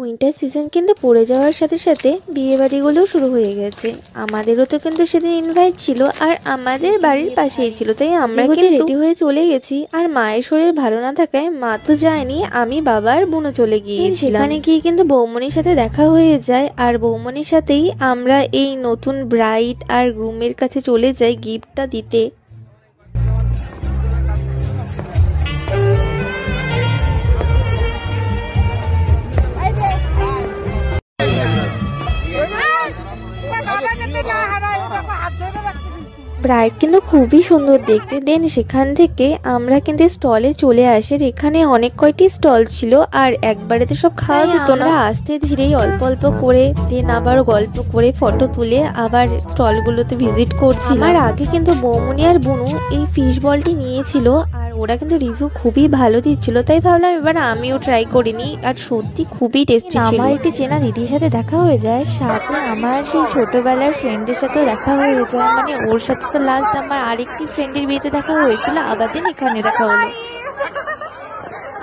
Winter season কিন্তু পড়ে যাওয়ার সাথে সাথে বিয়ে বাড়িগুলোও শুরু হয়ে গেছে। আমাদেরও তো কিন্তু সেদিন ইনভাইট ছিল, আর আমাদের বাড়ির পাশেই ছিল, তাই আমরা কিন্তু রেডি হয়ে চলে গেছি। আর মায়ের শরীর ভালো না থাকায় মা তো যায়নি, আমি বাবার বোনও চলে গিয়েছিলাম। সেখানে গিয়ে কিন্তু বৌমনির সাথে দেখা হয়ে যায়, আর বৌমনির সাথেই আমরা এই নতুন ব্রাইড আর গ্রুমের কাছে চলে যাই গিফটটা দিতে। ব্রাইড কিন্তু খুবই সুন্দর দেখতে। দেন সেখান থেকে আমরা কিন্তু স্টলে চলে আসি। এখানে অনেক কয়টি স্টল ছিল, আর একবারে তো সব খাওয়া যেত না, আস্তে ধীরেই অল্প অল্প করে দেন আবার গল্প করে ফটো তুলে আবার স্টলগুলোতে ভিজিট করছি। আর আগে কিন্তু বৌমনি আর বুনু এই ফিশ বলটি নিয়েছিল, আর ওরা কিন্তু রিভিউ খুবই ভালো দিচ্ছিল, তাই ভাবলাম এবার আমিও ট্রাই করিনি। আর সত্যি খুবই টেস্টি ছিল। আমার একটি চেনা দিদির সাথে দেখা হয়ে যায়, সাথে আমার সেই ছোটবেলার ফ্রেন্ডের সাথেও দেখা হয়ে যায়। মানে ওর সাথে তো লাস্ট আমার আরেকটি ফ্রেন্ডের বিয়েতে দেখা হয়েছিল, আবার দিন এখানে দেখা হলো।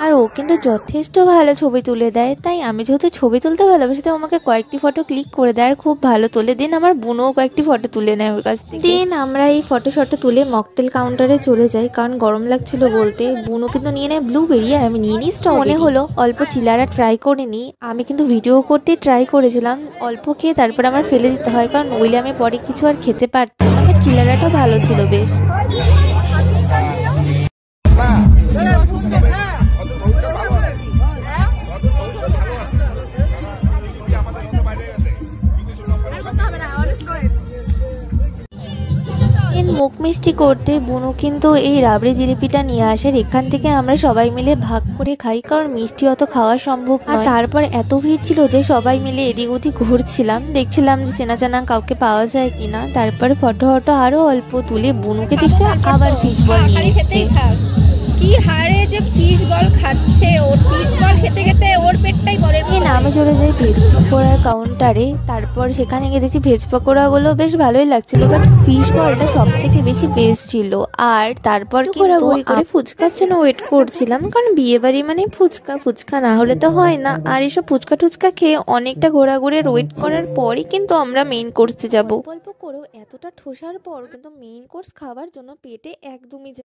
আর ও কিন্তু যথেষ্ট ভালো ছবি তুলে দেয়, তাই আমি যেহেতু ছবি তুলতে ভালোবাসি, তাই আমাকে কয়েকটি ফটো ক্লিক করে দেয় আর খুব ভালো তোলে। দেন আমার বোনও কয়েকটি ফটো তুলে নেয় ওর কাছ থেকে। দেন আমরা এই ফটো তুলে মকটেল কাউন্টারে চলে যাই, কারণ গরম লাগছিল বলতে। বুনও কিন্তু নিয়ে নেয় ব্লুবেরি, আর আমি নিয়ে নিই স্ট্রবেরি। মনে হলো অল্প চিলারা ট্রাই করে নিই। আমি কিন্তু ভিডিও করতে ট্রাই করেছিলাম, অল্প খেয়ে তারপর আমার ফেলে দিতে হয়, কারণ নইলে আমি পরে কিছু আর খেতে পারতাম না। বাট চিলারাটা ভালো ছিল বেশ। মুখ মিষ্টি করতে বুনু কিন্তু এই রাবড়ি জিলিপিটা নিয়ে আসে। এখান থেকে আমরা সবাই মিলে ভাগ করে খাই, কারণ মিষ্টি অত খাওয়া সম্ভব নয়। আর তারপর এত ভিড় ছিল যে সবাই মিলে এদিক ওদিক ঘুরছিলাম, দেখছিলাম যে চেনা চেনা কাউকে পাওয়া যায় কিনা। তারপর ফটো আরো অল্প তুলে বুনুকে দেখছে আবার ফিশ বল নিয়ে এসছে। কি হারে যে ফিশ বল খাচ্ছে, ওর ফিশ বল খেতে খেতে ওর পেটটাই বলে। আমি চলে যাই ভেজ পকোড়ার কাউন্টারে। তারপর সেখানে গিয়ে দেখছি ভেজ পকোড়াগুলো বেশ ভালোই লাগছিল, বাট ফিশ বলটা সব থেকে বেশি বেস্ট ছিল। আর তারপর ঘোরাঘুরি করে ফুচকার জন্য ওয়েট করছিলাম, কারণ বিয়ে বাড়ি মানে ফুচকা না হলে তো হয় না। আর এসব ফুচকা খেয়ে অনেকটা ঘোরাঘুরির ওয়েট করার পরই কিন্তু আমরা মেইন কোর্সে যাবো। অল্প করেও এতটা ঠোসার পর কিন্তু মেইন কোর্স খাবার জন্য পেটে একদমই